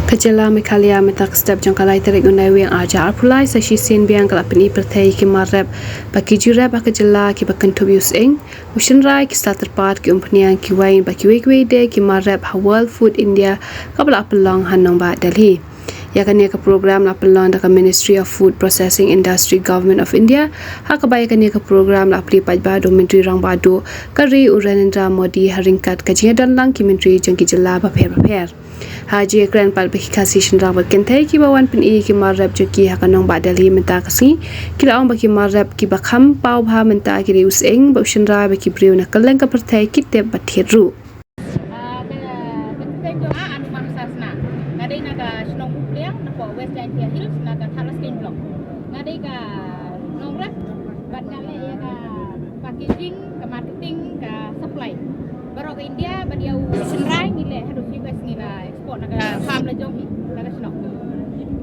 Kajala Mekhalia metak step jangkalai terik unai wing aja arpulai sashi sin biang kalap peni pertai ki marrep baki jurep akajala ki bakan tobius ing Mushin Rai ki star terpat ki umpanian ki wain baki wei de ki marrep World Food India kabla apelong hanong ba Delhi. Yakani ke program la pelon da Ministry of Food Processing Industry Government of India hakabaya ke program la apli pajba do menteri rang badu kari Narendra Modi haringkat kajian dan lang ki menteri jangki jela ba pher Haji Ekran pal bekasi shinra ba kentai ki bawan pen ki marab joki hakanong ba Delhi menta kasi kila ong ba ki marab ki bakham pau bha menta ki useng ba shinra ba ki briu na kaleng ka pertai ki te ba thiru Ngadai naga Shnong Pupliang na po West India Hills naga Thalas King Block. Ngadai ka nongrat ban ngale ya ka packaging, ka marketing, ka supply. Baru ke India badiau senrai ngile harus US ngila export naga farm la jong naga Shnong.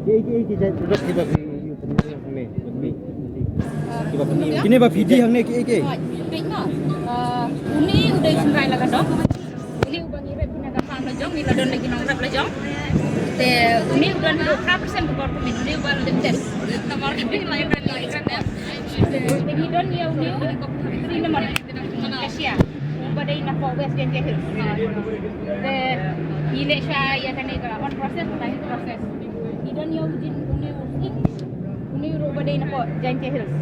Ki bas ki ba yu ni ni. Ki ba ni. Kini ba PD hang ni ki. Ping no. Uni udah senrai la ka dok. Ini ubang irep naga farm la jong ngila don lagi nongrat la jong. Ini udah 20% ke government ini udah lebih tes nomor ini lain ya jadi don ya udah di nomor Asia pada ini apa West India Hills ini saya ya kan ini on proses lain proses ini don ya udah ini pada ini apa India Hills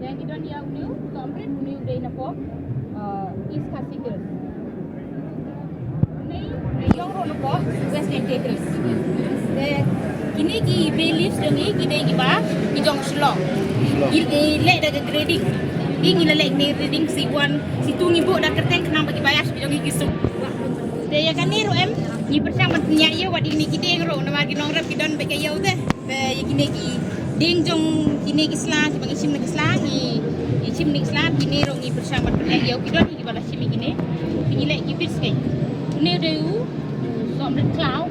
yang ini don ya udah complete ini udah ini apa East Khasi Hills yang rono po West India Hills. Kini ki beliefs dengi kita ki ba ki jong Shillong. Le da grading. Ini le ni grading si one si tu ni bo da kerteng kenang bagi bayar ki jong ki su. De ya kan ni ro em ni bersama nya ye wadi ni kita ro na magi nong rap ki don be kayau de. Be kini ki ding jong kini ki slang ki bagi sim ni slang ni sim ni slang kini ro ni bersama nya ye ki don ki bala sim kini. Kini le ki bits kai. Nếu đều dọn đất cloud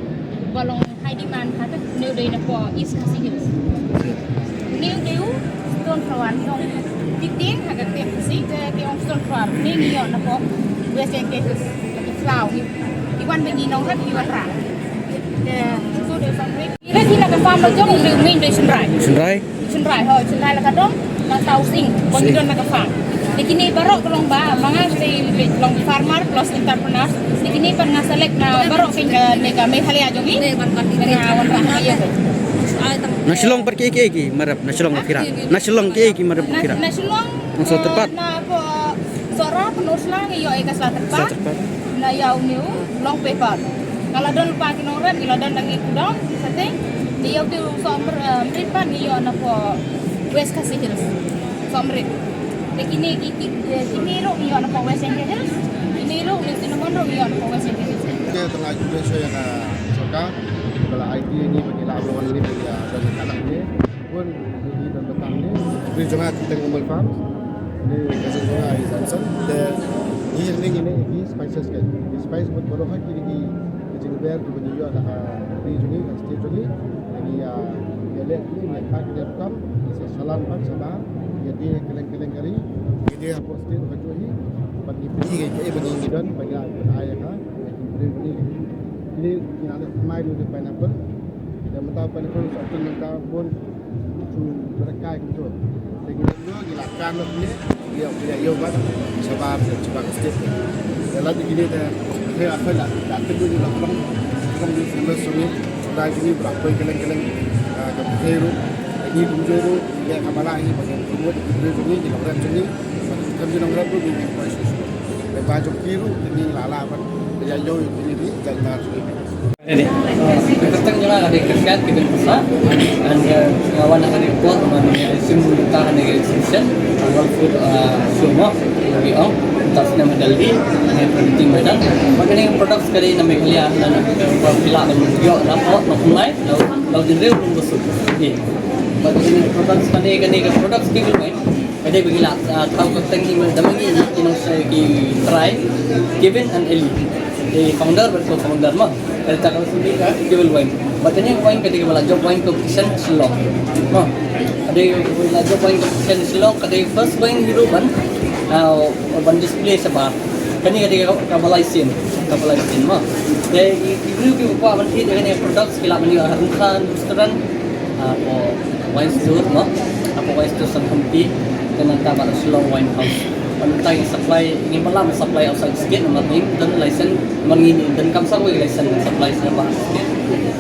và lòng hai đi bàn khá tất nếu đây là của East Khasi Hills nếu đều stone flower trong tí tiếng hay cái tiệm xí cái ông stone flower nếu như là của West India Hills là cái cloud thì quan bên gì nó rất nhiều rạ số đều xong đấy đây thì là cái farm nó giống như mình đây xuân rải thôi xuân rải là cái đó là tàu sinh còn cái đó là cái farm di kini baru tolong ba mga stay long farmer plus entrepreneurs di kini pan nga select na baru king nega Meghalaya jongi nga wan ra ayo Nasilong per ki marap nasilong kira nasilong ki marap kira nasilong so tepat na po sora penulis lang iyo ay kasla tepat na yaw niu long paper kalau don pa kinongren ilo don lagi kudong setting iyo tu somber mripan iyo na po West Khasi Hills somrit kini ro iyo na po West India Hills kini ro ni sinomon ro iyo na po West India Hills ke tengah juga saya ka soka kalau idea ni bagi lawan ni bagi dan anak ni pun di dan petang ni di jemaah kita ngumpul farm ni kasih semua di Samsung dan ini spices kan spice buat baru hak kiri jadi biar tu bagi yo ada di sini kasih sini jadi ya lihat ni nak pakai laptop salam pak sabar jadi keleng-keleng kali dia apa state baju ni bagi pergi bagi dan bagi ayah ka ini ada mai dulu pineapple dan mentah pineapple satu mentah pun tu berkai gitu jadi dua gilakan ni dia punya yo ba sabar coba state dalam begini dah saya akan tak tunggu di belakang kalau di sana sini dah ini berapa keleng-keleng ke Peru ini bunjuru dia kamala ini bagian kedua di sini di lokal sini kami nongkrong tu di proses baju biru ini lala kan dia yo ini di jalan ini kita juga ada kerjaan kita besar dan kawan akan report mengenai simultan negeri season World Food semua lebih on tas nama Delhi ini penting macam makanya produk sekali nama Meghalaya dan bila dan juga lapor maklumai lalu jenis belum besar ini makanya produk sekali produk skill main ada begila tahu ketengi damangi ini saya try Kevin and Ellie the founder versus founder mah kita kalau sendiri jual wine makanya wine ketika bela job wine competition Shillong ada bela job wine competition Shillong ketika first wine Europe ban display sebab kan ni ada kapalaisin mo jadi ibu ko man hit dengan products kila man yung harunkan restoran po wine store mo apo wine store sa Hampi dengan tama na slow wine house ano tayong supply ini pala may supply outside skin naman yung dan license mangini dan kamsa ko yung license supply sa ba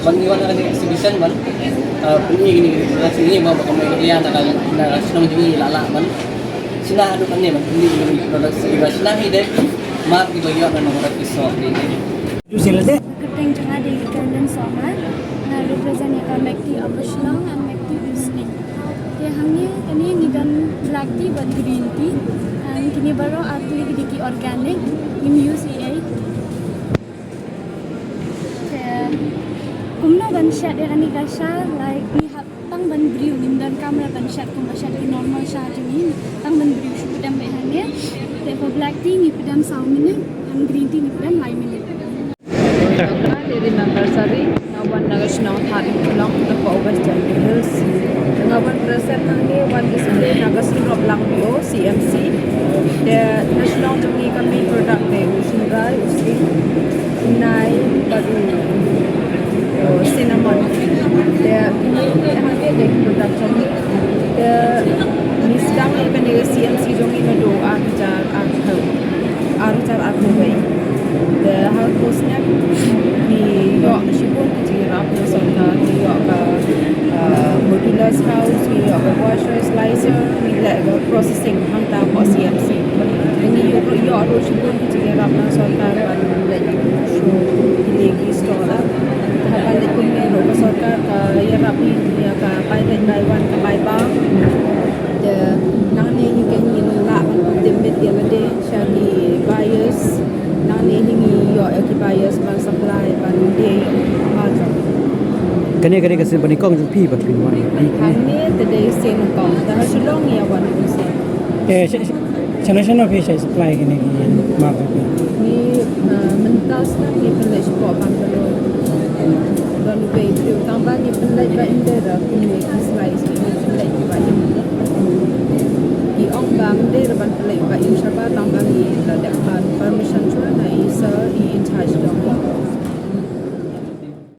paniwan na ng exhibition man ini ini mo baka may iya na sinong dingi lala man sila ano man man hindi products iba sila hide mark iba yon na mga piso sila de Keting jangan diikan dan somat. Nah, represent yang Mekti Abashlong and Mekti Usni. Dia hanya kini ngigan black tea dan green tea. And kini baru arti diki organic in UCA. Kumno ban shat dia kani kasha like ni tang ban brew nim dan kamera ban shat kum shat di normal shat ni tang ban brew shu pedam behanya. For black tea ni pedam saw minute and green tea ni pedam lai minute. Remember sorry now one nagashnong thari long the over jungle hills now one present nangge one display nagashnong drop lang bio CMC the national jungi kami product de usindrai usi nai baru cinnamon the ini hampir de product jungi the misdang even de CMC jungi no do arjar arbai the hal postnya di yok sibuk jirap na sonda di yok modular house di yok washer slicer ni la processing hangta po CMC ini yok ro sibuk jirap na sonda ban la show dilegi store la habal ko ni ro ko sonda ka yarap ni ka pilot by one ka by ba the nani you can la ban dimit dia de shagi buyers nani hingi yo occupiers ban supply ban day margin kani kasi banikong ju pi patrin wa pi kami today sen kong ta shilong ya wan sen chana fi supply kini ma ni mentas na ni pelaj ko ban balo dan be tu tambah ni pelaj ba indera ni slice ni pelaj ba di ong bang de ban pelaj ba inshallah tambah ni la dapat permission chua na